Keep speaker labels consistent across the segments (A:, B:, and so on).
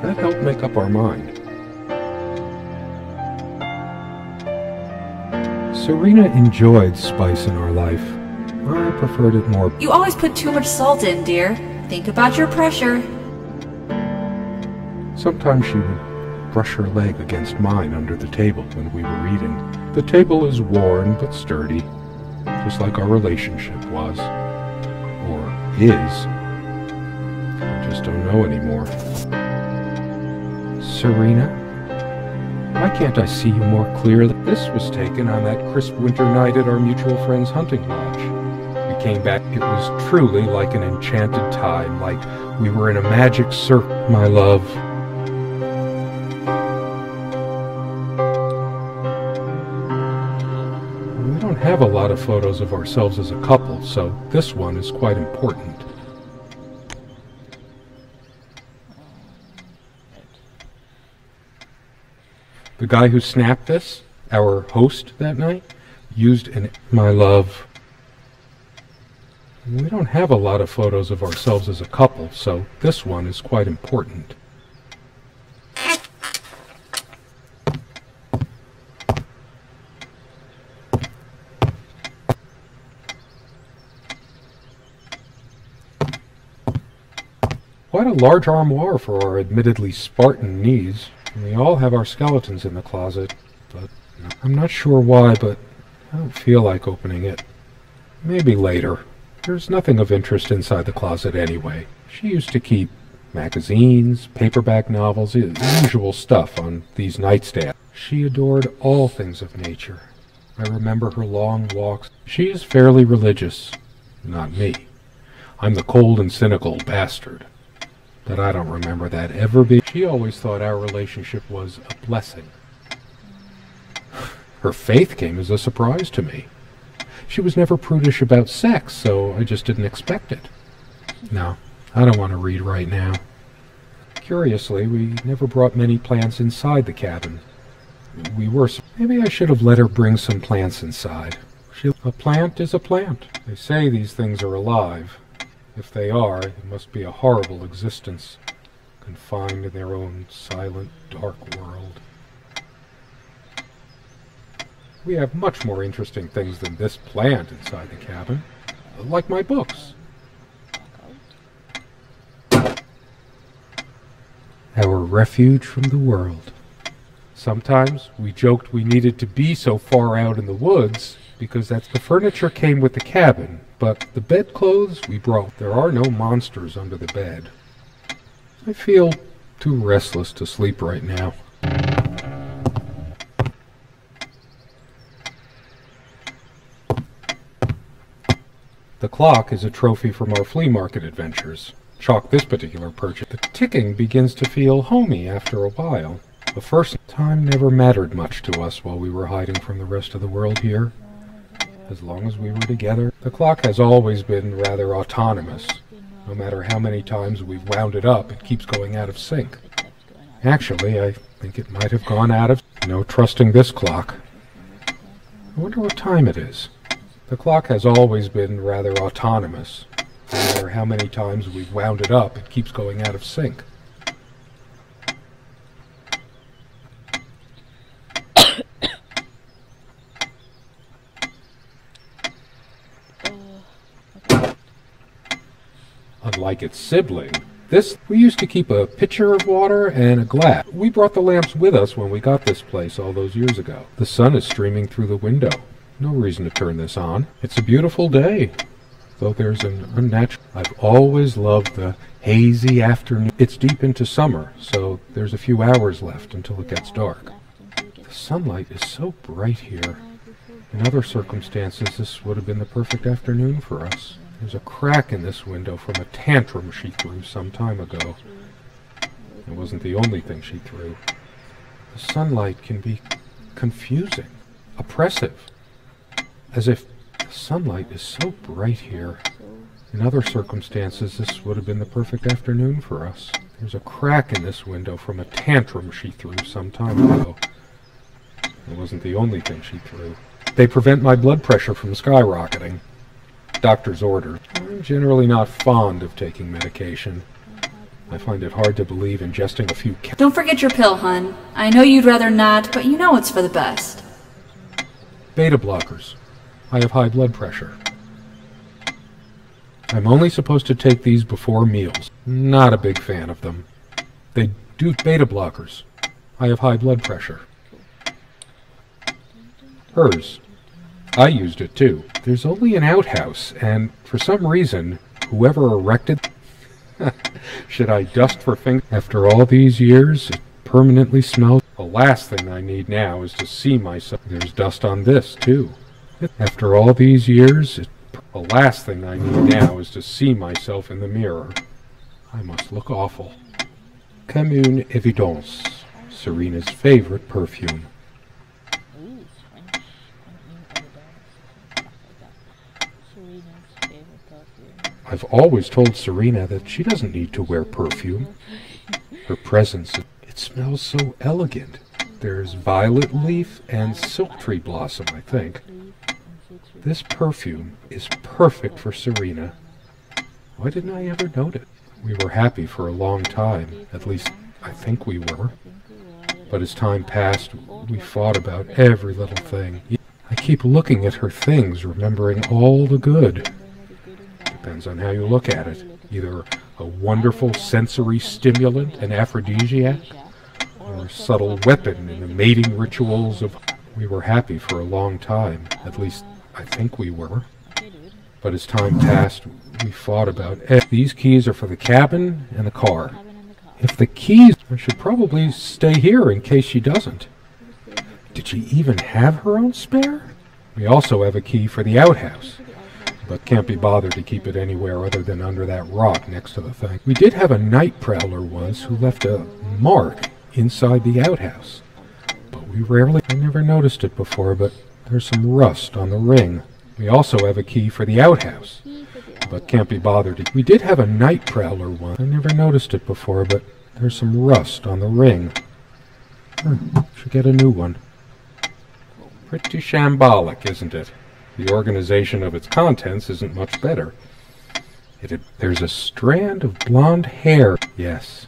A: That helped make up our mind. Serena enjoyed spice in our life. I preferred it more.
B: You always put too much salt in, dear. Think about your pressure.
A: Sometimes she would brush her leg against mine under the table when we were reading. The table is worn but sturdy, just like our relationship was. Or is. I just don't know anymore. Serena, why can't I see you more clearly? This was taken on that crisp winter night at our mutual friend's hunting lodge. We came back. It was truly like an enchanted time, like we were in a magic circle, my love. We don't have a lot of photos of ourselves as a couple, so this one is quite important. The guy who snapped this, our host that night, used an my love. We don't have a lot of photos of ourselves as a couple, so this one is quite important. Quite a large armoire for our admittedly Spartan needs. We all have our skeletons in the closet, but I'm not sure why, but I don't feel like opening it. Maybe later. There's nothing of interest inside the closet anyway. She used to keep magazines, paperback novels, the usual stuff on these nightstands. She adored all things of nature. I remember her long walks. She is fairly religious. Not me. I'm the cold and cynical bastard. But I don't remember that ever being. She always thought our relationship was a blessing. Her faith came as a surprise to me. She was never prudish about sex, so I just didn't expect it. No, I don't want to read right now. Curiously, we never brought many plants inside the cabin. Maybe I should have let her bring some plants inside. A plant is a plant. They say these things are alive. If they are, it must be a horrible existence, confined in their own silent, dark world. We have much more interesting things than this plant inside the cabin, like my books. Our refuge from the world. Sometimes we joked we needed to be so far out in the woods because the furniture came with the cabin, but the bedclothes we brought. There are no monsters under the bed. I feel too restless to sleep right now. The clock is a trophy from our flea market adventures. Chalk this particular purchase. The ticking begins to feel homey after a while. The first time never mattered much to us while we were hiding from the rest of the world here. As long as we were together, the clock has always been rather autonomous. No matter how many times we've wound it up, it keeps going out of sync. Actually, I think it might have gone out of... No trusting this clock. I wonder what time it is. The clock has always been rather autonomous. No matter how many times we've wound it up, it keeps going out of sync. Unlike its sibling, we used to keep a pitcher of water and a glass. We brought the lamps with us when we got this place all those years ago. The sun is streaming through the window. No reason to turn this on. It's a beautiful day, though there's an unnatural... I've always loved the hazy afternoon. It's deep into summer, so there's a few hours left until it gets dark. The sunlight is so bright here. In other circumstances, this would have been the perfect afternoon for us. There's a crack in this window from a tantrum she threw some time ago. It wasn't the only thing she threw. The sunlight can be confusing, oppressive, as if the sunlight is so bright here. In other circumstances, this would have been the perfect afternoon for us. There's a crack in this window from a tantrum she threw some time ago. It wasn't the only thing she threw. They prevent my blood pressure from skyrocketing. Doctor's order. I'm generally not fond of taking medication. I find it hard to believe ingesting a few
B: Don't forget your pill, hun. I know you'd rather not, but you know it's for the best.
A: beta blockers. I have high blood pressure. I'm only supposed to take these before meals. Not a big fan of them. They do beta blockers. I have high blood pressure. Hers. I used it too. There's only an outhouse, and for some reason, whoever erected... Should I dust for fingers? After all these years, it permanently smells. The last thing I need now is to see myself. There's dust on this, too. After all these years, the last thing I need now is to see myself in the mirror. I must look awful. Comme une évidence. Serena's favorite perfume. I've always told Serena that she doesn't need to wear perfume. Her presence, it smells so elegant. There's violet leaf and silk tree blossom, I think. This perfume is perfect for Serena. Why didn't I ever note it? We were happy for a long time. At least, I think we were. But as time passed, we fought about every little thing. I keep looking at her things, remembering all the good. Depends on how you look at it. Either a wonderful sensory stimulant, an aphrodisiac, or a subtle weapon in the mating rituals of... We were happy for a long time. At least, I think we were. But as time passed, we fought about... These keys are for the cabin and the car. If the keys... I should probably stay here in case she doesn't. Did she even have her own spare? We also have a key for the outhouse, but can't be bothered to keep it anywhere other than under that rock next to the thing. We did have a night prowler once who left a mark inside the outhouse, but I never noticed it before, but there's some rust on the ring. We also have a key for the outhouse, but can't be bothered to... We did have a night prowler once. I never noticed it before, but there's some rust on the ring. Should get a new one. Pretty shambolic, isn't it? The organization of its contents isn't much better. There's a strand of blonde hair. Yes,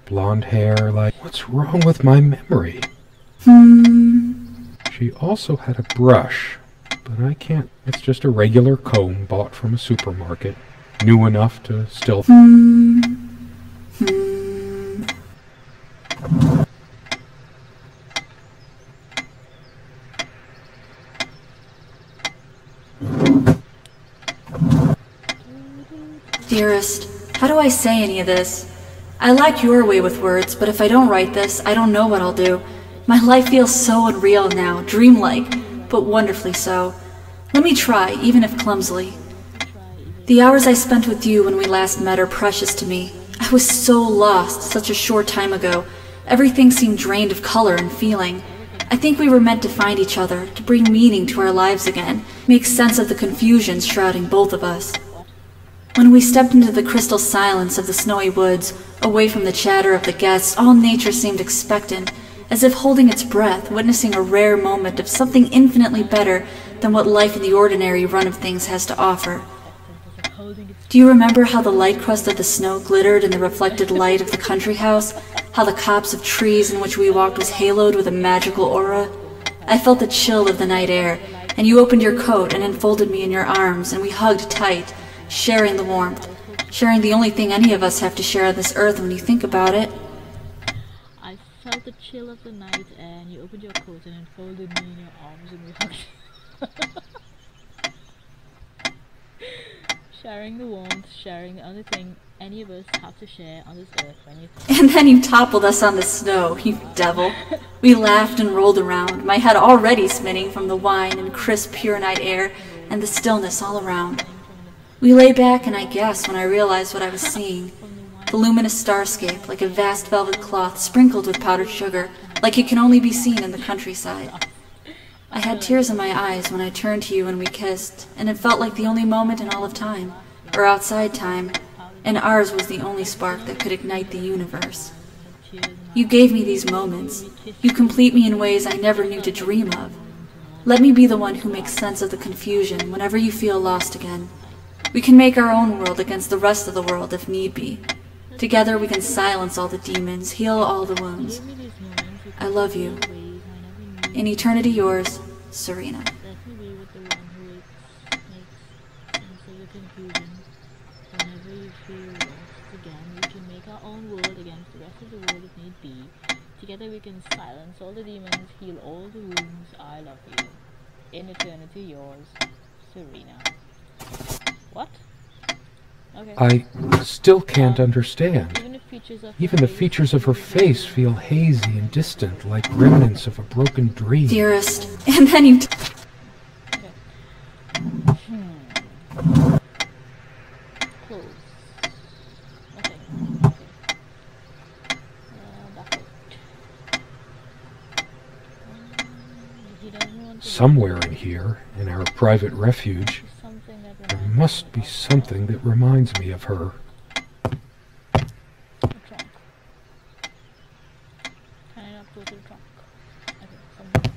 A: blonde hair like... What's wrong with my memory? She also had a brush, but I can't... It's just a regular comb bought from a supermarket. New enough to still...
B: Dearest, how do I say any of this? I like your way with words, but if I don't write this, I don't know what I'll do. My life feels so unreal now, dreamlike, but wonderfully so. Let me try, even if clumsily. The hours I spent with you when we last met are precious to me. I was so lost such a short time ago. Everything seemed drained of color and feeling. I think we were meant to find each other, to bring meaning to our lives again, make sense of the confusion shrouding both of us. When we stepped into the crystal silence of the snowy woods, away from the chatter of the guests, all nature seemed expectant, as if holding its breath, witnessing a rare moment of something infinitely better than what life in the ordinary run of things has to offer. Do you remember how the light crust of the snow glittered in the reflected light of the country house? How the copse of trees in which we walked was haloed with a magical aura? I felt the chill of the night air, and you opened your coat and enfolded me in your arms, and we hugged tight, sharing the warmth, sharing the only thing any of us have to share on this earth when you think about it.
C: I felt the chill of the night, and you opened your coat and enfolded me in your arms, and we hugged. Sharing the warmth, sharing the only thing any of us have to share on this earth when you think.
B: And then you toppled us on the snow, you devil. We laughed and rolled around, my head already spinning from the wine and crisp pure night air and the stillness all around. We lay back, and I gasped when I realized what I was seeing. The luminous starscape, like a vast velvet cloth sprinkled with powdered sugar, like it can only be seen in the countryside. I had tears in my eyes when I turned to you and we kissed, and it felt like the only moment in all of time, or outside time, and ours was the only spark that could ignite the universe. You gave me these moments. You complete me in ways I never knew to dream of. Let me be the one who makes sense of the confusion whenever you feel lost again. We can make our own world against the rest of the world if need be. Together we can silence all the demons, heal all the wounds.
C: Give me these moments. You
B: I
C: can
B: love
C: see
B: you.
C: ways I never knew.
B: In eternity yours, Serena.
C: Let me be with the one who makes sense of the confusion. Whenever you feel lost again, we can make our own world against the rest of the world if need be. Together we can silence all the demons, heal all the wounds. I love you. In eternity yours, Serena. What? Okay.
A: I still can't understand.
C: Even the features of her face
A: feel hazy and distant, like remnants of a broken dream.
B: Dearest, and then you
C: Okay. Close. Okay. Okay. Backward. He doesn't want to
A: Somewhere in here, in our private refuge,
C: something that
A: there
C: reminds
A: must be something that reminds me of her.
C: the trunk. Can I not go to the trunk? Okay, something.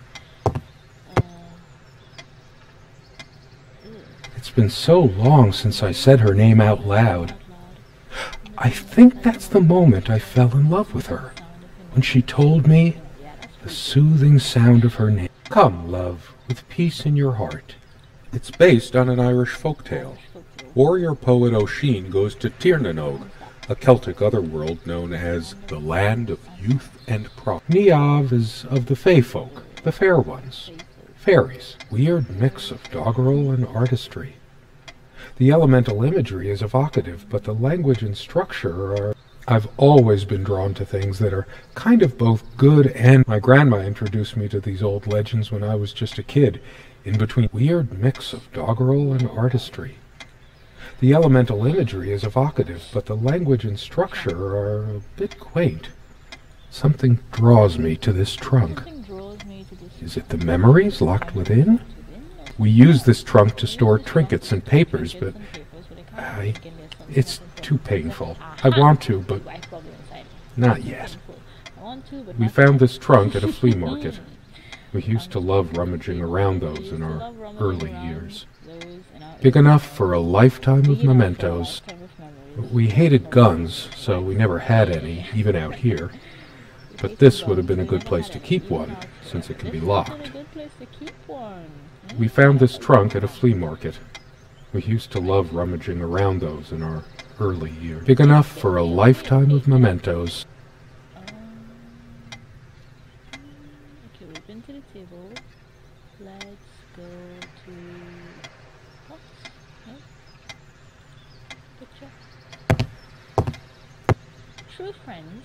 C: Ew.
A: It's been so long since I said her name out loud.
C: Out loud.
A: I think that's the moment I fell in love with her, when she told me
C: Yeah, that's
A: the soothing sound of her name. Come, love, with peace in your heart. It's based on an Irish folktale. Warrior poet O'Sheen goes to Tirnanog, a Celtic otherworld known as the land of youth and pride. Niamh is of the Fey folk, the fair ones, fairies. Weird mix of doggerel and artistry. The elemental imagery is evocative, but the language and structure are... I've always been drawn to things that are kind of both good and... My grandma introduced me to these old legends when I was just a kid, in between weird mix of doggerel and artistry. The elemental imagery is evocative, but the language and structure are a bit quaint. Something draws me to this trunk.
C: Something draws me to this.
A: Is it the memories locked within? We use this trunk to store trinkets and papers, but it's too painful. I want to, but not yet. We found this trunk at a flea market. We used to love rummaging around those in our early years. Big enough for a lifetime of mementos. We hated guns, so we never had any, even out here. But this would have been a good place to keep one, since it can be locked. We found this trunk at a flea market. We used to love rummaging around those in our early years. Big enough for a lifetime of mementos.
C: Okay, we've been to the table. Let's go to box. No? Picture. True friends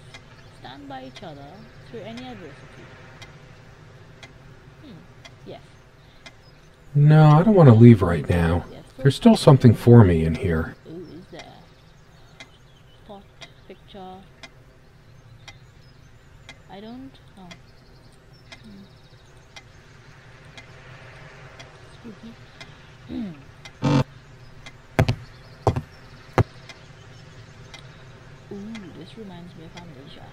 C: stand by each other through any adversity. Yes.
A: No, I don't want to leave right now.
C: Yes.
A: There's still something for me in here.
C: Ooh, is there? Pot, picture. I don't know. Spooky. Ooh, this reminds me of Amnesia.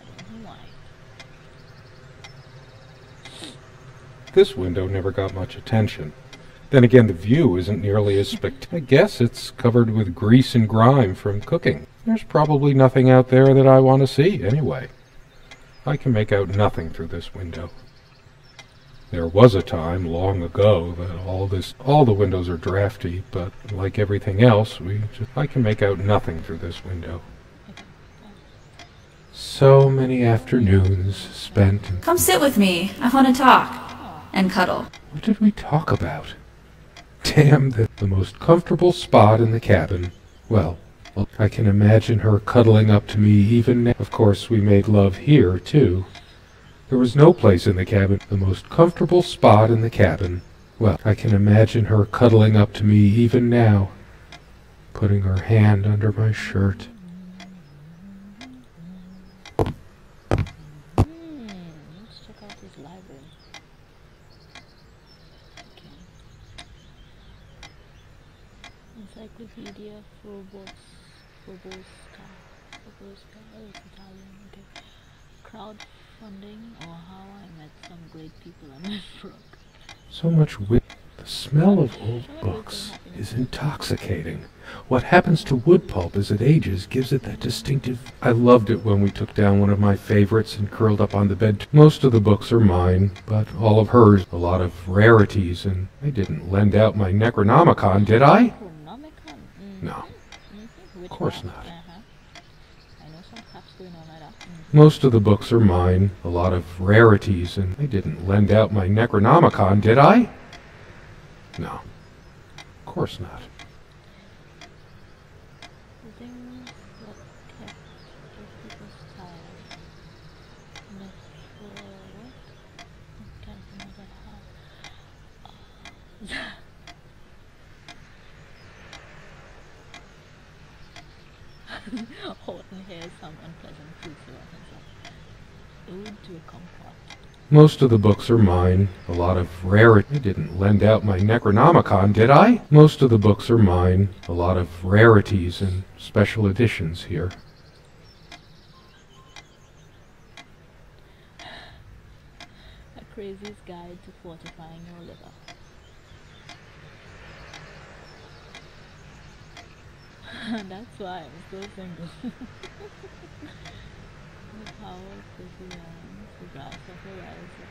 C: I don't know why.
A: This window never got much attention. Then again, the view isn't nearly as spectacular. I guess it's covered with grease and grime from cooking. There's probably nothing out there that I want to see, anyway. I can make out nothing through this window. There was a time, long ago, that all the windows are drafty, but like everything else, I can make out nothing through this window. So many afternoons spent in...
B: come sit with me. I want to talk. And cuddle.
A: What did we talk about? Damn, the most comfortable spot in the cabin. Well, I can imagine her cuddling up to me even now. Of course, we made love here, too. There was no place in the cabin. The most comfortable spot in the cabin. Well, I can imagine her cuddling up to me even now, putting her hand under my shirt.
C: Let's check out this library. Okay. Encyclopedia Frobosca. Oh, it's Italian. Okay. Crowdfunding or how I met some great people on my frog.
A: So much wit. The smell of old books is intoxicating. What happens to wood pulp as it ages gives it that distinctive... I loved it when we took down one of my favorites and curled up on the bed. Most of the books are mine, but all of hers. A lot of rarities, and I didn't lend out my Necronomicon, did I? No, of course not. Most of the books are mine. A lot of rarities, and I didn't lend out my Necronomicon, did I? No, of course not.
C: Horton hears some unpleasant truths about himself. Ode to a kumquat.
A: Most of the books are mine. A lot of rarity. I didn't lend out my Necronomicon, did I? Most of the books are mine. A lot of rarities and special editions here.
C: A crazy's guide to fortifying your liver. That's why I'm still single. The power of perseverance, the grass of horizon.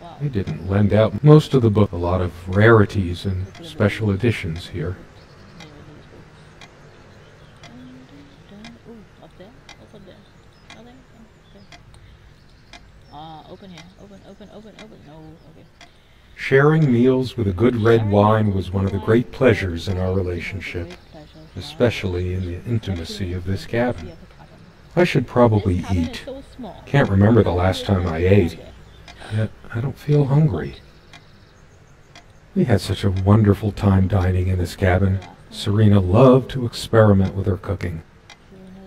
C: Wow.
A: I didn't lend out most of the book. A lot of rarities and special editions here.
C: Ooh, up there? What's up there? Nothing? Okay. Open here. Open. No, okay.
A: Sharing meals with a good red wine was one of the great pleasures in our relationship, especially in the intimacy of this cabin. I should probably eat. Can't remember the last time I ate, yet I don't feel hungry. We had such a wonderful time dining in this cabin. Serena loved to experiment with her cooking.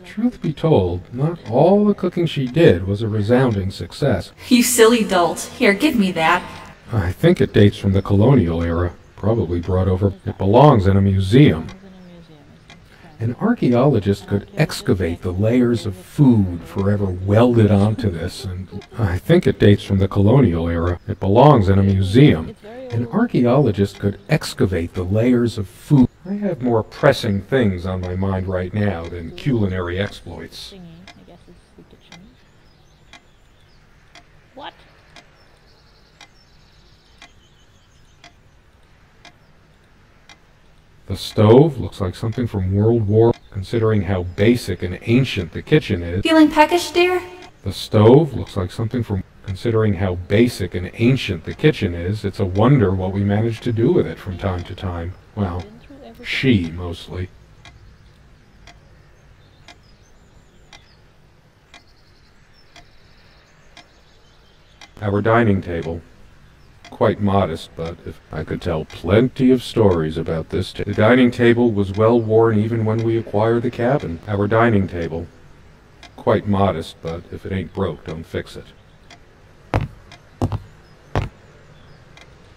A: Truth be told, not all the cooking she did was a resounding success.
B: You silly dolt. Here, give me that.
A: I think it dates from the colonial era, probably brought over. It belongs in a museum. An archaeologist could excavate the layers of food forever welded onto this, and I think it dates from the colonial era. It belongs in a museum. An archaeologist could excavate the layers of food. I have more pressing things on my mind right now than culinary exploits.
C: I guess it's the kitchen. What?
A: The stove looks like something from World War, considering how basic and ancient the kitchen is.
B: Feeling peckish, dear?
A: The stove looks like something from, considering how basic and ancient the kitchen is, it's a wonder what we manage to do with it from time to time. Well, she mostly. Our dining table. Quite modest, but if I could tell plenty of stories about this. The dining table was well worn even when we acquired the cabin. Our dining table. Quite modest, but if it ain't broke, don't fix it.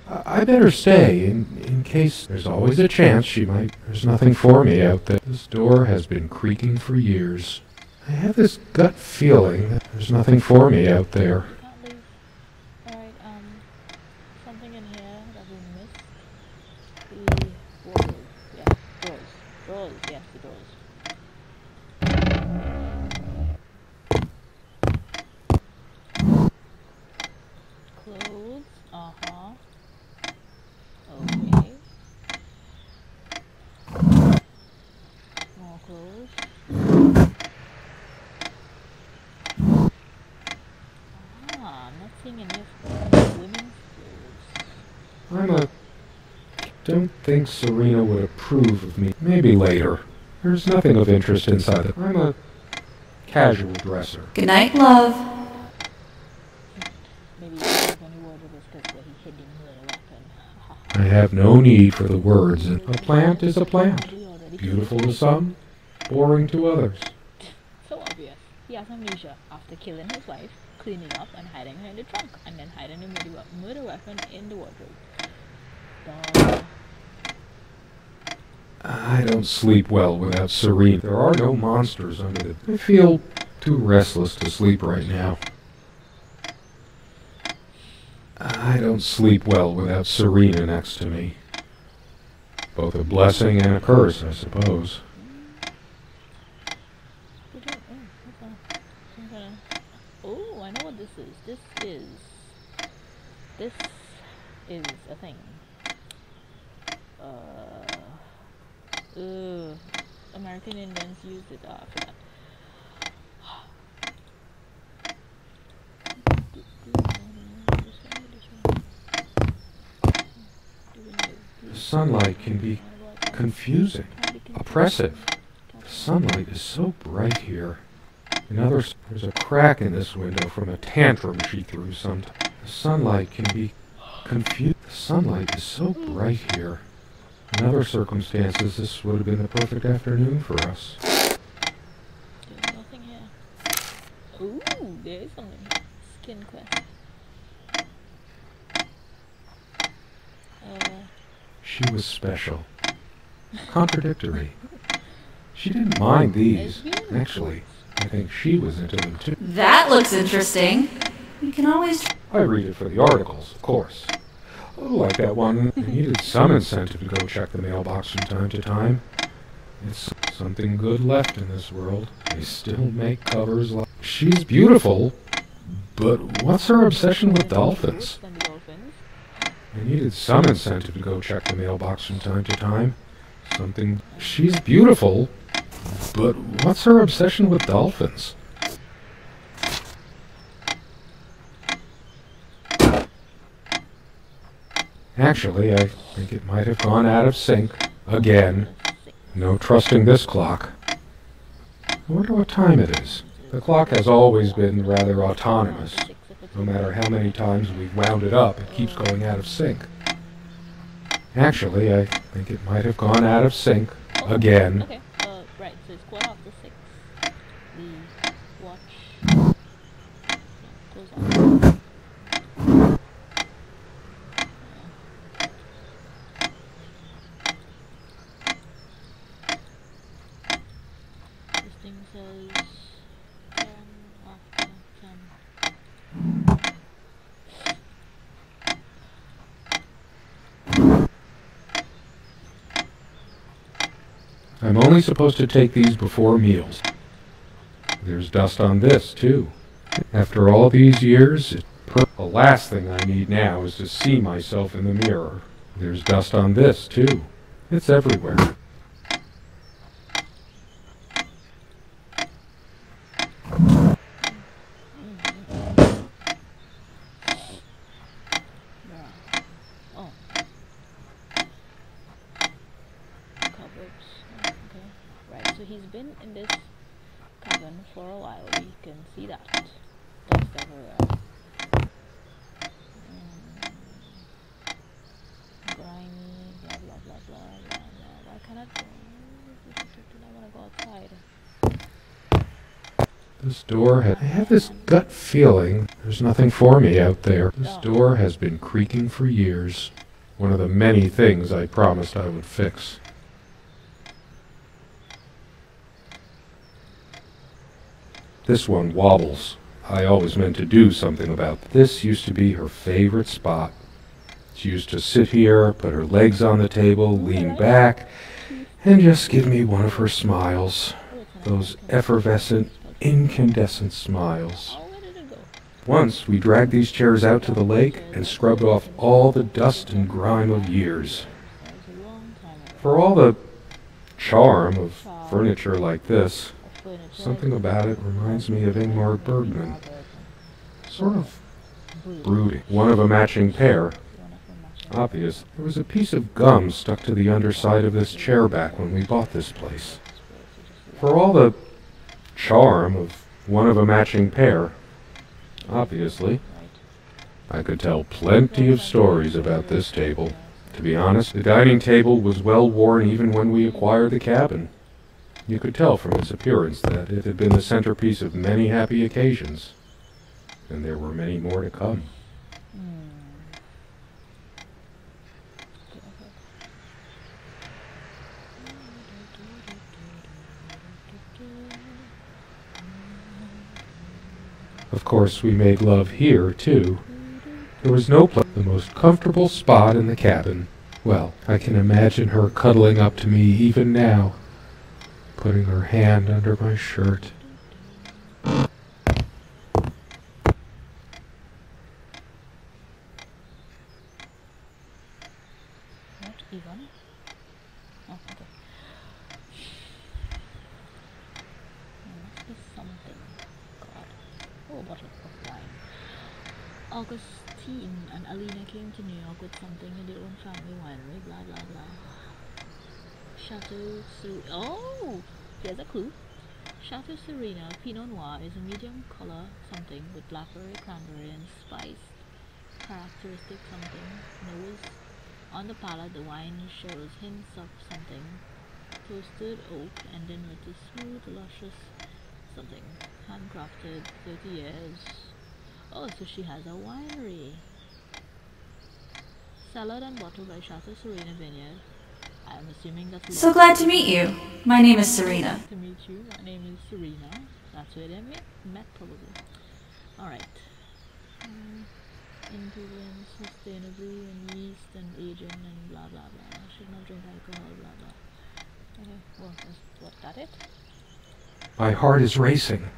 A: I better stay, in case there's always a chance she might... There's nothing for me out there. This door has been creaking for years. I have this gut feeling that there's nothing for me out there.
C: Alright, something in here that we missed. The wardrobe. Yeah, doors. Doors, yes, the doors. Clothes, uh-huh. Okay. More clothes. I'm not seeing any of women's clothes.
A: Don't think Serena would approve of me. Maybe later. There's nothing of interest inside it. I'm a casual dresser.
B: Good night, love.
C: Maybe there's only wardrobe is because where he hid the weapon.
A: I have no need for the words. A plant is a plant. Beautiful to some, boring to others.
C: So obvious. He has amnesia after killing his wife, cleaning up and hiding her in the trunk, and then hiding the murder weapon in the wardrobe. Duh.
A: I don't sleep well without Serena. There are no monsters under it. I feel too restless to sleep right now. I don't sleep well without Serena next to me. Both a blessing and a curse, I suppose.
C: Oh, I know what this is. This is a thing. American Indians used it. I forgot.
A: The sunlight can be confusing, oppressive. The sunlight is so bright here. There's a crack in this window from a tantrum she threw sometime. The sunlight can be confusing. The sunlight is so bright here. In other circumstances, this would have been the perfect afternoon for us.
C: There's nothing here. Ooh, there is something here. Skin quest.
A: She was special. Contradictory. She didn't mind these. Actually, I think she was into them too.
B: That looks interesting. We can always...
A: I read it for the articles, of course. Oh, like that one. I needed some incentive to go check the mailbox from time to time. It's something good left in this world. They still make covers like... She's beautiful, but what's her obsession with dolphins? I needed some incentive to go check the mailbox from time to time. Something... She's beautiful, but what's her obsession with dolphins? Actually, I think it might have gone out of sync. Again. No trusting this clock. I wonder what time it is. The clock has always been rather autonomous. No matter how many times we've wound it up, it keeps going out of sync. Actually, I think it might have gone out of sync. Again.
C: Okay, right, so it's 6:15. The watch goes on. This thing says 10 after 10.
A: I'm only supposed to take these before meals. There's dust on this, too. After all these years, the last thing I need now is to see myself in the mirror. There's dust on this, too. It's everywhere.
C: So he's been in this cabin for a while. We can see that. Dust everywhere. Grimy, blah blah blah blah blah blah. Why can't I want to go outside?
A: This door I have this gut feeling there's nothing for me out there. This door has been creaking for years. One of the many things I promised I would fix. This one wobbles. I always meant to do something about this. This used to be her favorite spot. She used to sit here, put her legs on the table, lean back, and just give me one of her smiles. Those effervescent, incandescent smiles. Once we dragged these chairs out to the lake and scrubbed off all the dust and grime of years. For all the charm of furniture like this, something about it reminds me of Ingmar Bergman. Sort of brooding. One of a matching pair. Obvious. There was a piece of gum stuck to the underside of this chair back when we bought this place. For all the charm of one of a matching pair, obviously, I could tell plenty of stories about this table. To be honest, the dining table was well worn even when we acquired the cabin. You could tell from its appearance that it had been the centerpiece of many happy occasions, and there were many more to come. Of course, we made love here, too. There was no place. The most comfortable spot in the cabin Well, I can imagine her cuddling up to me even now, putting her hand under my shirt.
C: What even? Oh, okay. There must be something. God. Oh, a bottle of wine. Augustine and Alina came to New York with something in their own family winery, blah blah blah. Chateau Serena. Oh! Here's a clue. Chateau Serena Pinot Noir is a medium color something with blackberry, cranberry, and spice. Characteristic something. Nose. On the palate, the wine shows hints of something. Toasted oak, ending with a smooth, luscious something. Handcrafted, 30 years. Oh, so she has a winery. Cellared and bottled by Chateau Serena Vineyard. I am assuming that's
B: So glad to meet you. My name is Serena.
C: to meet you. My name is Serena. That's where they met probably. Alright. Ingredients sustainably and yeast and aging and blah blah blah. Should not drink alcohol, blah blah. Okay, well, was that it?
A: My heart is racing.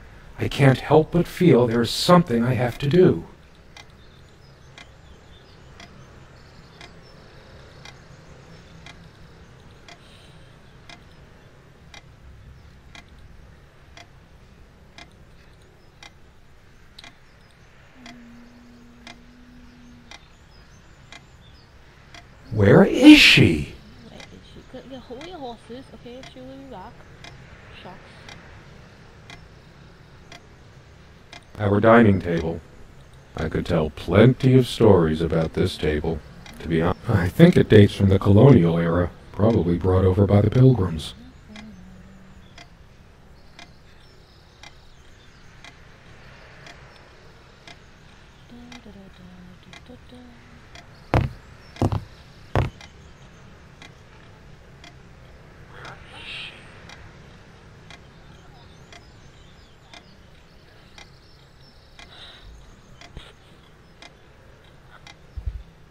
A: I can't help but feel there's something I have to do. Where is she?
C: Wait, is she? Hold your horses, okay? She will be back. Shucks.
A: Our dining table. I could tell plenty of stories about this table. To be honest, I think it dates from the colonial era, probably brought over by the Pilgrims.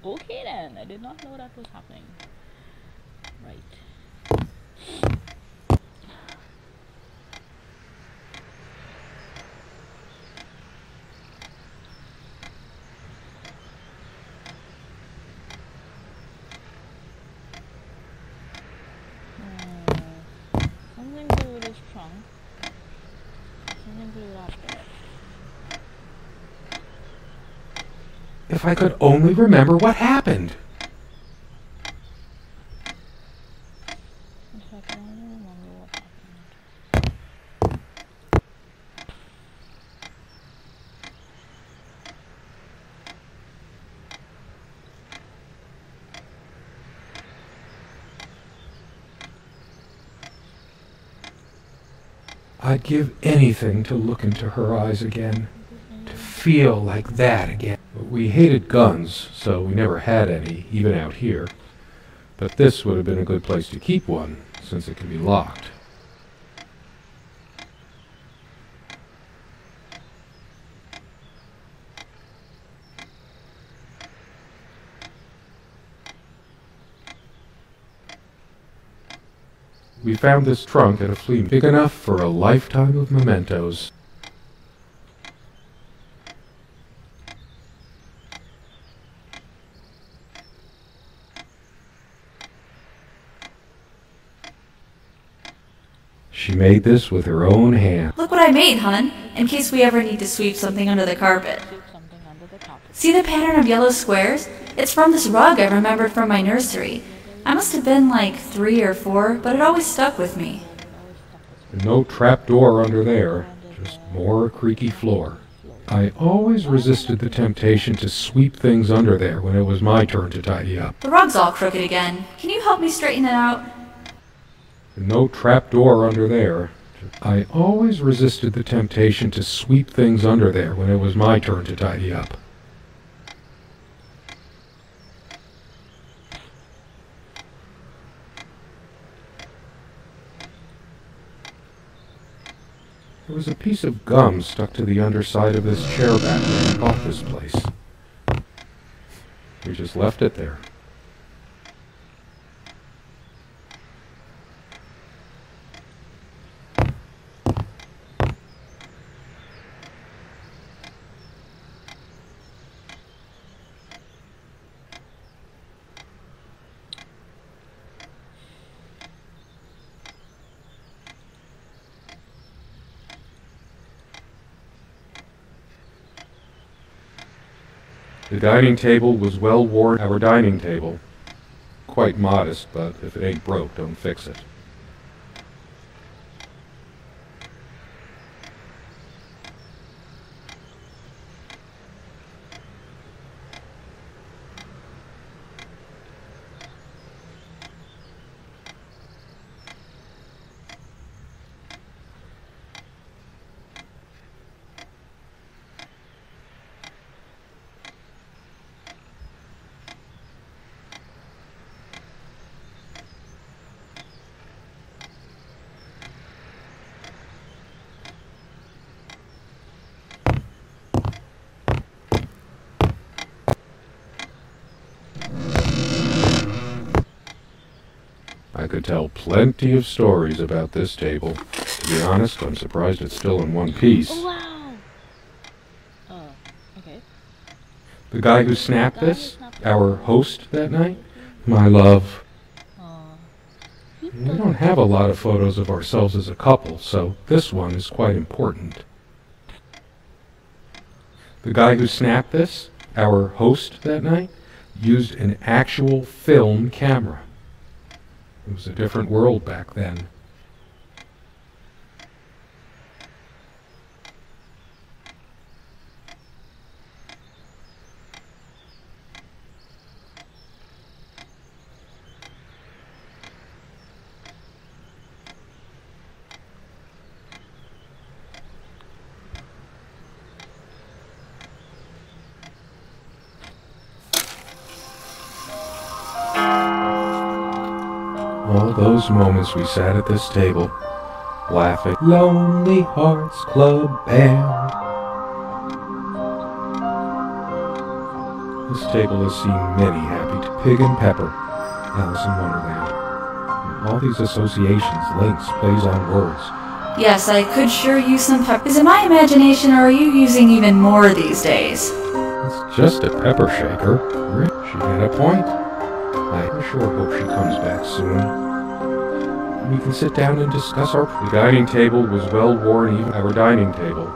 C: Okay then, I did not know that was happening. Right. Something to do with his trunk. Something to do with that bed.
A: If I could only remember what happened.
C: If I can only remember what happened.
A: I'd give anything to look into her eyes again, to feel like that again. We hated guns, so we never had any, even out here. But this would have been a good place to keep one, since it can be locked. We found this trunk at a flea market, big enough for a lifetime of mementos. She made this with her own hand.
B: Look what I made, hun, in case we ever need to sweep something under the carpet.
C: Sweep something under the carpet.
B: See the pattern of yellow squares? It's from this rug I remembered from my nursery. I must have been like 3 or 4, but it always stuck with me.
A: No trapdoor under there, just more creaky floor. I always resisted the temptation to sweep things under there when it was my turn to tidy up.
B: The rug's all crooked again. Can you help me straighten it out?
A: No trapdoor under there. I always resisted the temptation to sweep things under there when it was my turn to tidy up. There was a piece of gum stuck to the underside of this chair back when I bought this place. We just left it there. The dining table was well worn. Our dining table. Quite modest, but if it ain't broke, don't fix it. I could tell plenty of stories about this table. To be honest, I'm surprised it's still in one piece.
C: Oh, wow! Okay.
A: The guy who snapped this, our host that night, my love. We don't have a lot of photos of ourselves as a couple, so this one is quite important. The guy who snapped this, our host that night, used an actual film camera. It was a different world back then. All those moments we sat at this table, laughing. Lonely Hearts Club Band. This table has seen many happy Pig and Pepper, Alice in Wonderland. And all these associations, links, plays on words.
B: Yes, I could sure use some pepper. Is it my imagination, or are you using even more these days?
A: It's just a pepper shaker. She had a point. I sure hope she comes back soon. We can sit down and discuss our... The dining table was well worn, even our dining table.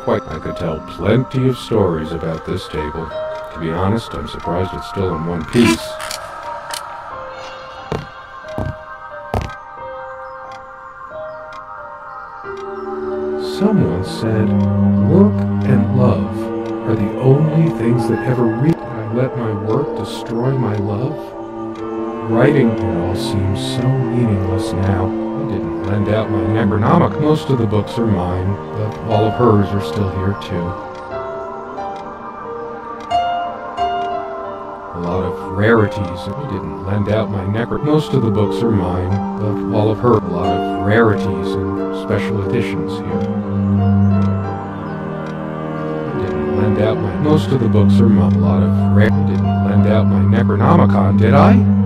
A: Quite. I could tell plenty of stories about this table. To be honest, I'm surprised it's still in one piece. Someone said, work and love are the only things that ever I let my work destroy my love? Writing it all seems so meaningless now. I didn't lend out my Necronomic. Most of the books are mine, but all of hers are still here too. A lot of rarities. I didn't lend out my Most of the books are mine, but all of her. A lot of rarities and special editions here. I didn't lend out my... Most of the books are mine. A lot of rare... I didn't lend out my Necronomicon, did I?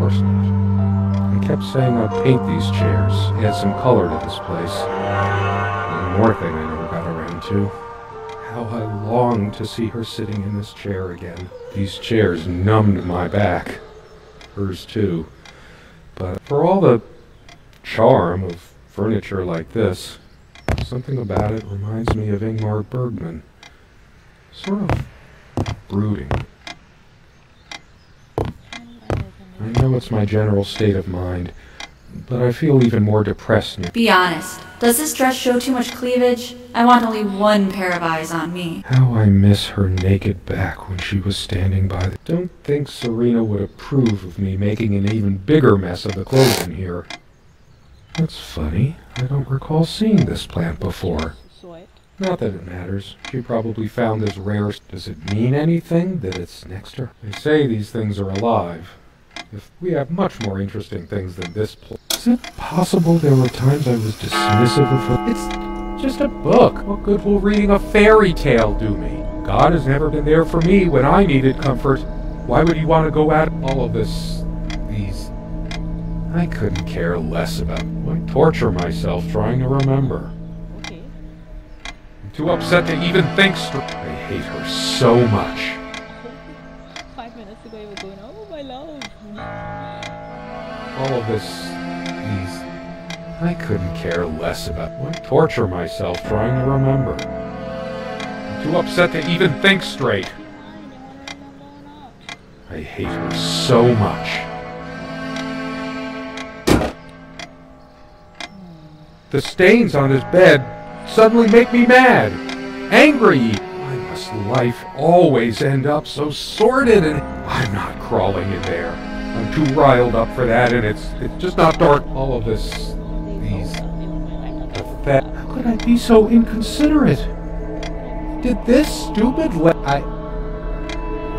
A: I kept saying I'd paint these chairs, add some color to this place. One more thing I never got around to. How I longed to see her sitting in this chair again. These chairs numbed my back. Hers too. But for all the charm of furniture like this, something about it reminds me of Ingmar Bergman. Sort of brooding. I know it's my general state of mind, but I feel even more depressed now.
B: Be honest. Does this dress show too much cleavage? I want only one pair of eyes on me.
A: How I miss her naked back when she was standing by the... Don't think Serena would approve of me making an even bigger mess of the clothes in here. That's funny. I don't recall seeing this plant before. Not that it matters. She probably found this rare... Does it mean anything that it's next to her? They say these things are alive. If we have much more interesting things than this place. Is it possible there were times I was dismissive of her? It's just a book. What good will reading a fairy tale do me? God has never been there for me when I needed comfort. Why would he want to go at all of this? These... I couldn't care less about... Why torture myself trying to remember?
C: Okay.
A: I'm too upset to even think straight. I hate her so much.
C: 5 minutes ago you were going, oh my love.
A: All of this, these... I couldn't care less about... Why torture myself trying to remember? I'm Too upset to even think straight. I hate her so much. The stains on his bed suddenly make me mad. Angry. Why must life always end up so sordid? And I'm not crawling in there. I'm too riled up for that, and it's just not dark. All of this, these pathetic. How could I be so inconsiderate? Did this stupid I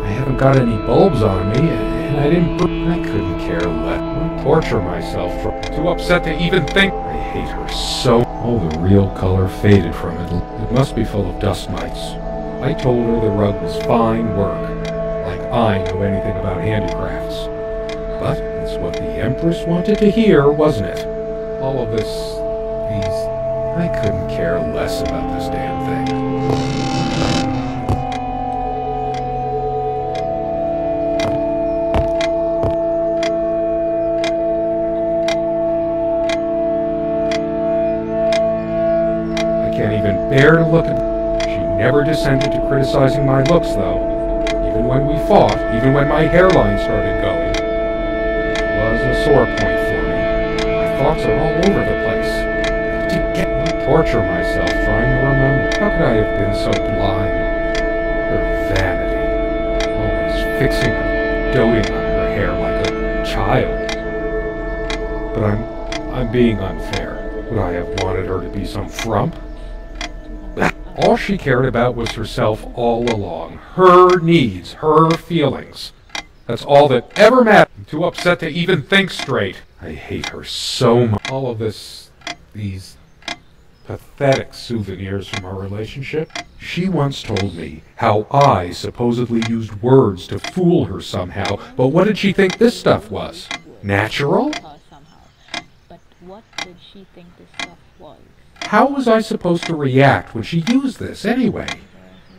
A: haven't got any bulbs on me, and I couldn't care less. I torture myself for too upset to even think. I hate her so. All the real color faded from it. It must be full of dust mites. I told her the rug was fine work, like I know anything about handicrafts. But it's what the Empress wanted to hear, wasn't it? All of this, I couldn't care less about this damn thing. Can't even bear to look at her. She never descended to criticizing my looks, though. Even when we fought, even when my hairline started going. It was a sore point for me. My thoughts are all over the place. I torture myself trying to remember. How could I have been so blind? Her vanity. Always fixing her, doting on her hair like a child. But I'm being unfair. Would I have wanted her to be some frump? All she cared about was herself all along. Her needs, her feelings. That's all that ever mattered. I'm too upset to even think straight. I hate her so much. All of these pathetic souvenirs from our relationship. She once told me how I supposedly used words to fool her somehow, but what did she think this stuff was? Natural?
C: But what did she think this stuff was?
A: How was I supposed to react when she used this, anyway?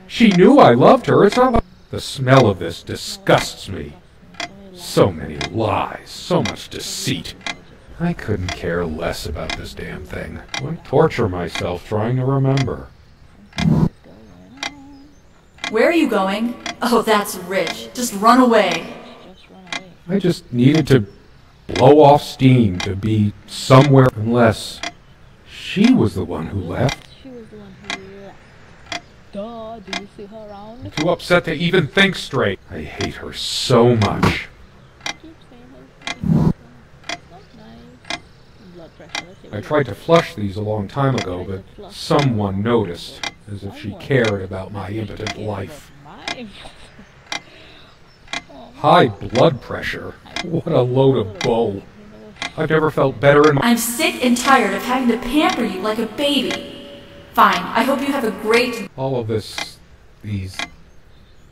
A: She knew I loved her. It's not like... The smell of this disgusts me. So many lies, so much deceit. I couldn't care less about this damn thing. I torture myself trying to remember.
B: Where are you going? Oh, that's rich. Just run away.
A: I just needed to blow off steam, to be somewhere, unless... She was the one who left.
C: She was the one who left. Duh, do you see her around?
A: I'm too upset to even think straight. I hate her so much.
C: Keep saying her. Not nice. Blood pressure. Let's see
A: I tried to flush these a long time ago, but someone noticed, as if she cared about my impotent life. High blood pressure? What a load of bull. I've never felt better in my...
B: I'm sick and tired of having to pamper you like a baby. Fine, I hope you have a great...
A: All of these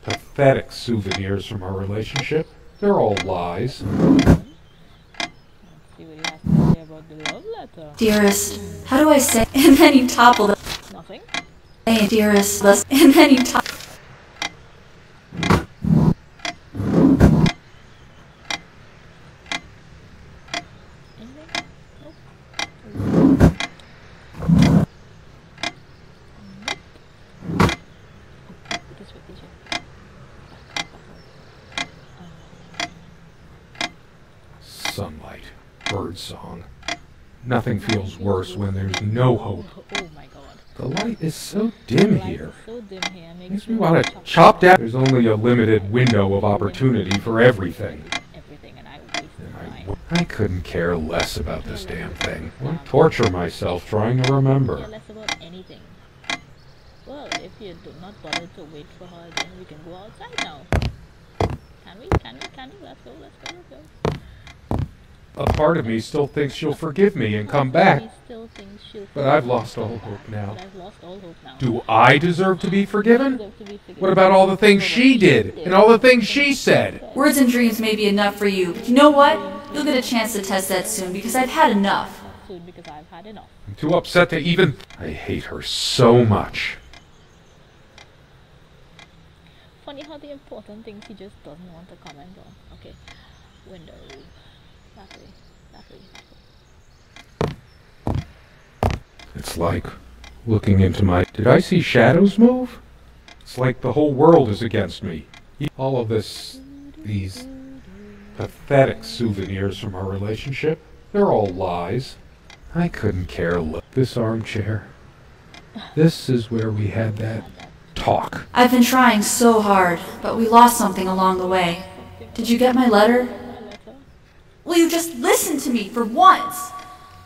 A: pathetic souvenirs from our relationship, they're all lies.
C: See what he has to say about the love letter.
B: Dearest, how do I say... And then you topple the...
C: Nothing.
B: Hey, dearest, and then you topple...
A: Sunlight, birdsong. Nothing feels worse when there's no hope.
C: Oh my god.
A: The light is so dim here.
C: So dim here.
A: Makes me want to chop down. There's only a limited window of opportunity for everything.
C: Everything, and I wasted time.
A: I couldn't care less about this damn thing. I torture myself trying to remember.
C: Care less about anything. Well, if you do not bother to wait for her again, we can go outside now. Can we? Let's go.
A: A part of me still thinks she'll forgive me and come back. But I've lost all hope now. Do I deserve to be forgiven? What about all the things she did and all the things she said?
B: Words and dreams may be enough for you, but you know what? You'll get a chance to test that soon because I've had enough.
A: I'm too upset to even... I hate her so much.
C: Funny how the important things he just doesn't want to comment on. Okay, window. That way.
A: It's like looking into my... Did I see shadows move? It's like the whole world is against me. All of these pathetic souvenirs from our relationship, they're all lies. I couldn't care less. This armchair, this is where we had that talk.
B: I've been trying so hard, but we lost something along the way. Did you get my letter? Will you just listen to me for once?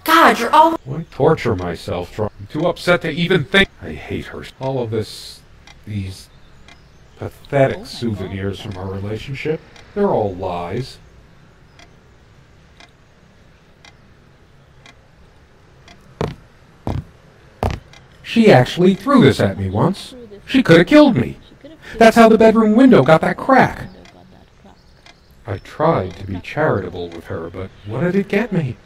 B: God, you're all...
A: Why torture myself trying? I'm too upset to even think. I hate her. All of these pathetic souvenirs from our relationship, they're all lies. She actually threw this at me once. She could have killed me. That's how the bedroom window got that crack. I tried to be charitable with her, but what did it get me?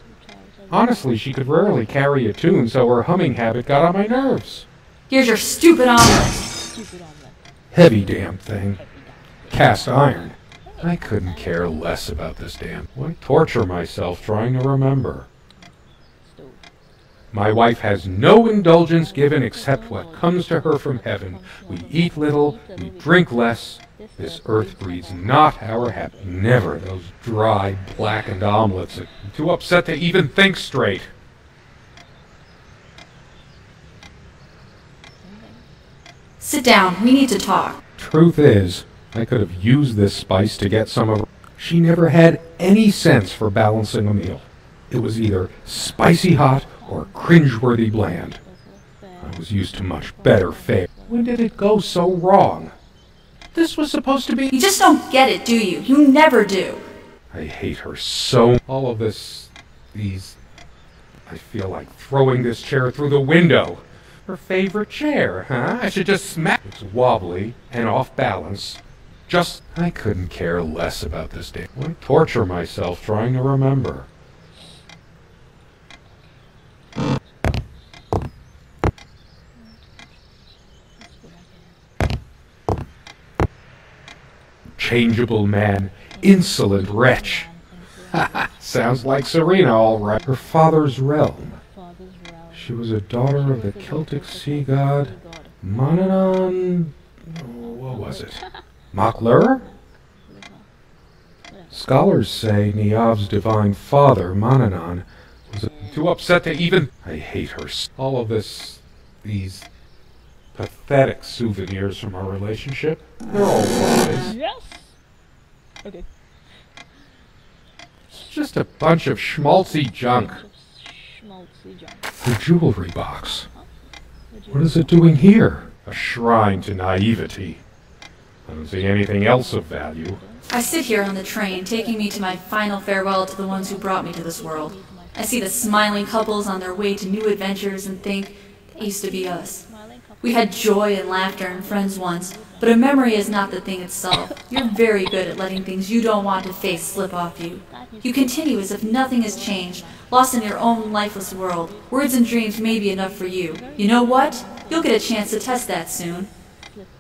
A: Honestly, she could rarely carry a tune, so her humming habit got on my nerves.
B: Here's your stupid omelet.
A: Heavy damn thing. Cast iron. I couldn't care less about this damn. Why torture myself trying to remember? My wife has no indulgence given except what comes to her from heaven. We eat little, we drink less. This earth breeds not our habit. Never those dry, blackened omelets. I'm too upset to even think straight.
B: Sit down, we need to talk.
A: Truth is, I could have used this spice to get some of her. She never had any sense for balancing a meal. It was either spicy hot or cringeworthy bland. I was used to much better fare. When did it go so wrong? This was supposed to be...
B: You just don't get it, do you? You never do.
A: I hate her so... All of these... I feel like throwing this chair through the window. Her favorite chair, huh? I should just smack... It's wobbly and off balance. Just... I couldn't care less about this day. Why torture myself trying to remember? Changeable man, insolent wretch. Sounds like Serena, all right. Her father's realm. She was a daughter of the Celtic sea god Manannán. What was it? Maclur? Scholars say Niamh's divine father, Manannán, was too upset to even... I hate her. All of these pathetic souvenirs from our relationship, they're all lies.
C: Yes! Okay.
A: It's just a bunch of schmaltzy junk. The jewelry box. What is it doing here? A shrine to naivety. I don't see anything else of value.
B: I sit here on the train, taking me to my final farewell to the ones who brought me to this world. I see the smiling couples on their way to new adventures and think, they used to be us. We had joy and laughter and friends once, but a memory is not the thing itself. You're very good at letting things you don't want to face slip off you. You continue as if nothing has changed, lost in your own lifeless world. Words and dreams may be enough for you. You know what? You'll get a chance to test that soon.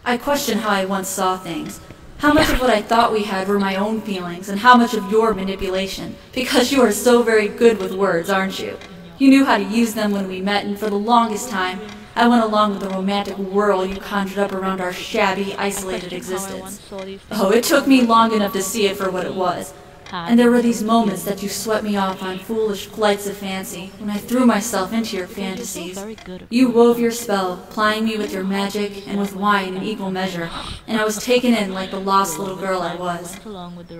B: I question how I once saw things. How much of what I thought we had were my own feelings, and how much of your manipulation. Because you are so very good with words, aren't you? You knew how to use them when we met, and for the longest time, I went along with the romantic whirl you conjured up around our shabby, isolated existence. Oh, it took me long enough to see it for what it was. And there were these moments that you swept me off on foolish flights of fancy, when I threw myself into your fantasies. You wove your spell, plying me with your magic and with wine in equal measure, and I was taken in like the lost little girl I was.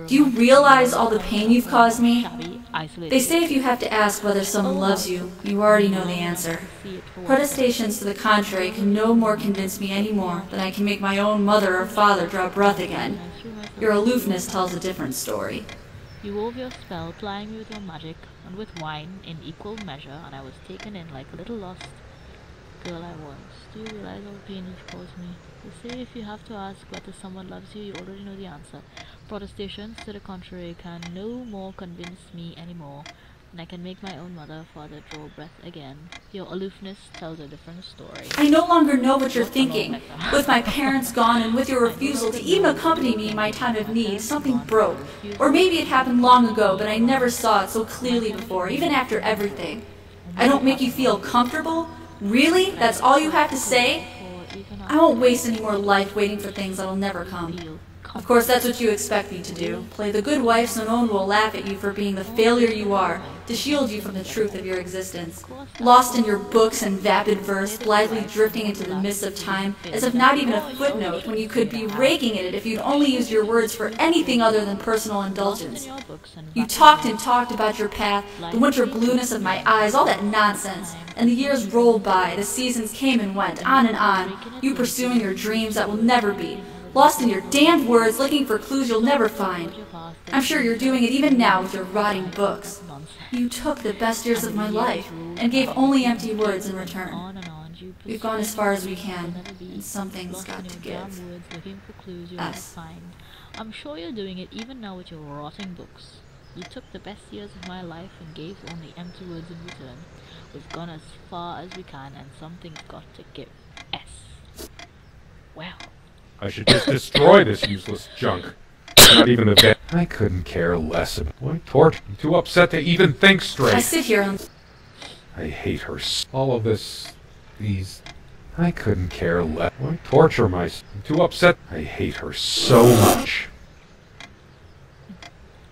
B: Do you realize all the pain you've caused me? They say if you have to ask whether someone loves you, you already know the answer. Protestations to the contrary can no more convince me any more than I can make my own mother or father draw breath again. Your aloofness tells a different story.
C: You wove your spell, plying me with your magic, and with wine in equal measure, and I was taken in like a little lost girl I was. Do you realize all the pain you've caused me? They say if you have to ask whether someone loves you, you already know the answer. Protestations to the contrary can no more convince me anymore, and I can make my own mother or father draw breath again. Your aloofness tells a different story.
B: I no longer know what you're thinking. With my parents gone and with your refusal to even accompany me in my time of need, something broke. Or maybe it happened long ago, but I never saw it so clearly before, even after everything. I don't make you feel comfortable? Really? That's all you have to say? I won't waste any more life waiting for things that'll never come. Of course, that's what you expect me to do. Play the good wife so no one will laugh at you for being the failure you are, to shield you from the truth of your existence. Lost in your books and vapid verse, blithely drifting into the mists of time, as if not even a footnote, when you could be raking at it if you'd only used your words for anything other than personal indulgence. You talked and talked about your path, the winter blueness of my eyes, all that nonsense. And the years rolled by, the seasons came and went, on, you pursuing your dreams that will never be. Lost in your damned words, looking for clues you'll never find. I'm sure you're doing it even now with your rotting books. You took the best years of my life, and gave only empty words in return. We've gone as far as we can, and something's got to give. Us.
C: I'm sure you're doing it even now with your rotting books. You took the best years of my life and gave only empty words in return. We've gone as far as we can, and something's got to give. S. Well.
A: I should just destroy this useless junk. Not even the bed. I couldn't care less about why torture. I'm too upset to even think straight.
B: I sit here and...
A: I hate her. All of this... These... I couldn't care less. Why torture myself? I'm too upset. I hate her so much.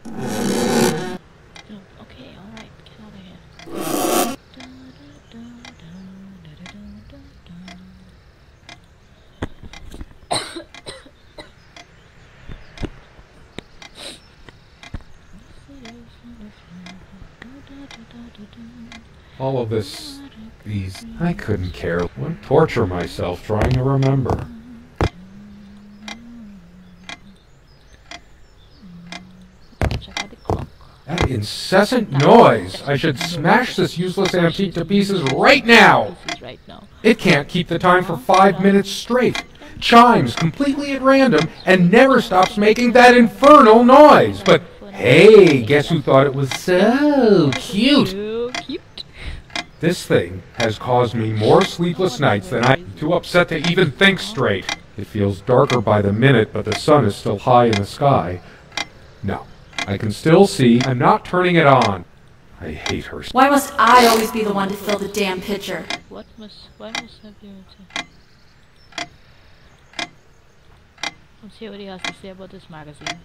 C: Okay, alright, get out of here.
A: All of this... These... I couldn't care. Why torture myself trying to remember?
C: Check out the clock.
A: That incessant noise! I should smash this useless antique to pieces right now! It can't keep the time for 5 minutes straight. Chimes completely at random and never stops making that infernal noise. But hey, guess who thought it was so cute? This thing has caused me more sleepless nights than I'm too upset to even think straight. It feels darker by the minute, but the sun is still high in the sky. No, I can still see. I'm not turning it on. I hate her.
B: Why must I always be the one to fill the damn pitcher?
C: Why must have you to... Let's hear what he has to say about this magazine.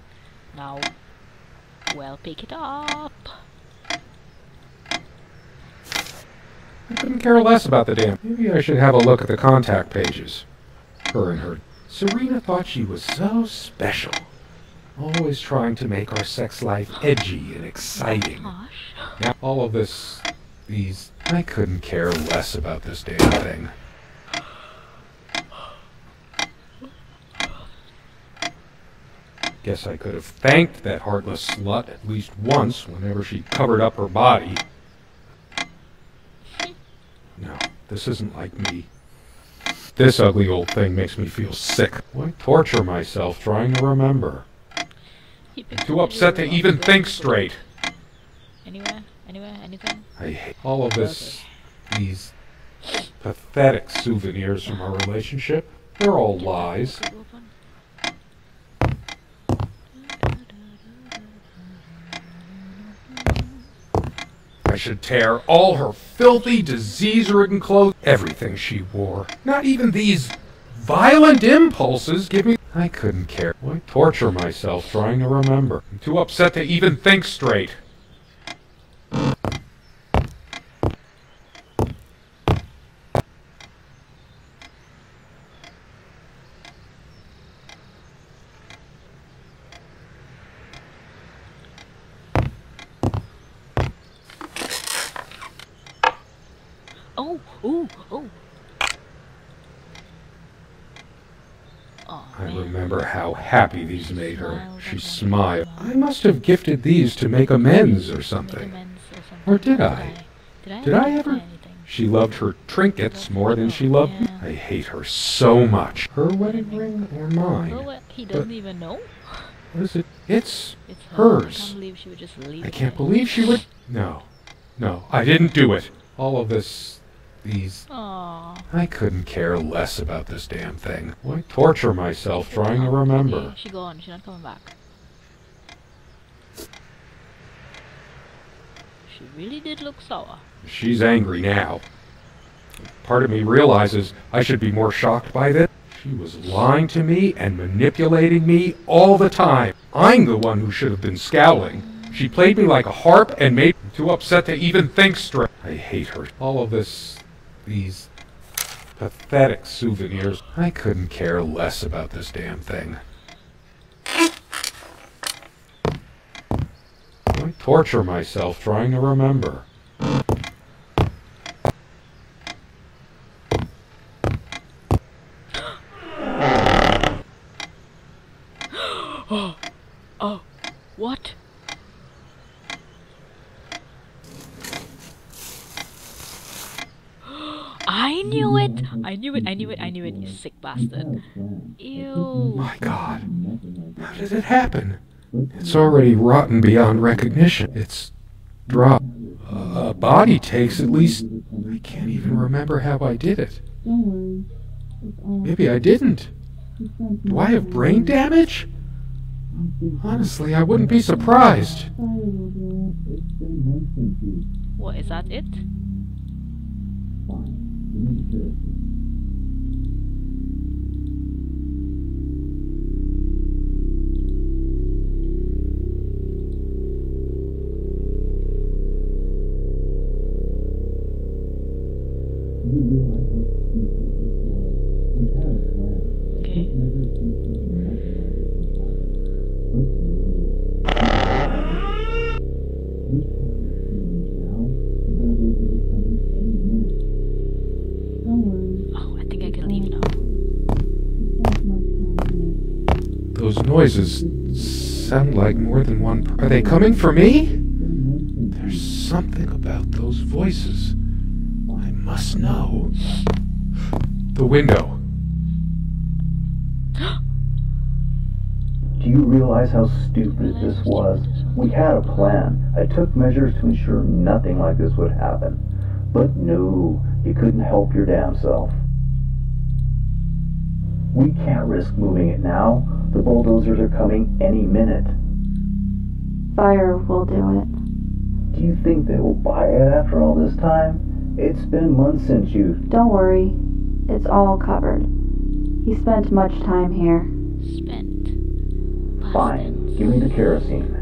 C: Now, well, pick it up.
A: I couldn't care less about the damn. Maybe I should have a look at the contact pages. Her and her. Serena thought she was so special. Always trying to make our sex life edgy and exciting. Now, all of this... These... I couldn't care less about this damn thing. Guess I could have thanked that heartless slut at least once whenever she covered up her body. No, this isn't like me. This ugly old thing makes me feel sick. Why torture myself trying to remember? I'm too upset to even think straight.
C: Anywhere, anything?
A: I hate all of this. These pathetic souvenirs from our relationship. They're all lies. I should tear all her filthy, disease-ridden clothes, everything she wore. Not even these violent impulses give me... I couldn't care. Why torture myself trying to remember? I'm too upset to even think straight.
C: Oh.
A: I remember how happy these made her. She smiled. I must have gifted these to make amends or something. Or did I? Did I ever? She loved her trinkets more than she loved me. I hate her so much. Her wedding ring or mine?
C: He doesn't even know?
A: What is it? It's hers. I can't believe she would... No, I didn't do it. All of this... These...
C: Aww.
A: I couldn't care less about this damn thing. Why torture myself trying to remember?
C: She gone. She's not coming back. She really did look sour.
A: She's angry now. Part of me realizes I should be more shocked by this. She was lying to me and manipulating me all the time. I'm the one who should have been scowling. She played me like a harp and made me too upset to even think straight. I hate her. All of these pathetic souvenirs. I couldn't care less about this damn thing. I torture myself trying to remember.
C: Oh, what? I knew it! I knew it, you sick bastard. Ew.
A: My God. How did it happen? It's already rotten beyond recognition. It's dropped. A body takes at least... I can't even remember how I did it. Maybe I didn't. Do I have brain damage? Honestly, I wouldn't be surprised.
C: What, is that it? Okay. Oh, I think I can leave now.
A: Those noises sound like more than one... Are they coming for me? There's something about those voices. I must know. The window.
D: Do you realize how stupid this was? We had a plan. I took measures to ensure nothing like this would happen. But no, you couldn't help your damn self. We can't risk moving it now. The bulldozers are coming any minute.
B: Fire will do it.
D: Do you think they will buy it after all this time? It's been months since you...
B: Don't worry. It's all covered. He spent much time here.
C: Spent.
D: Fine. Give me the kerosene.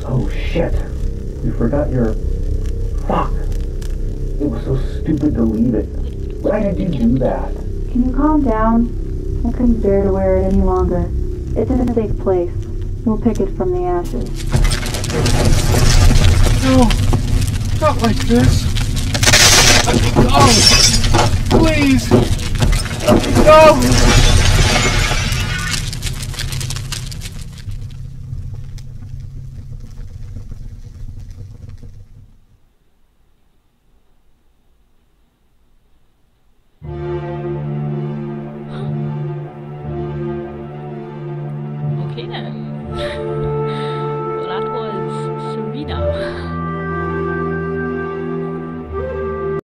D: Oh shit. You forgot your... Fuck. It was so stupid to leave it. Why did you do that?
B: Can you calm down? I couldn't bear to wear it any longer. It's in a safe place. We'll pick it from the ashes.
A: No, not like this. No, please. No.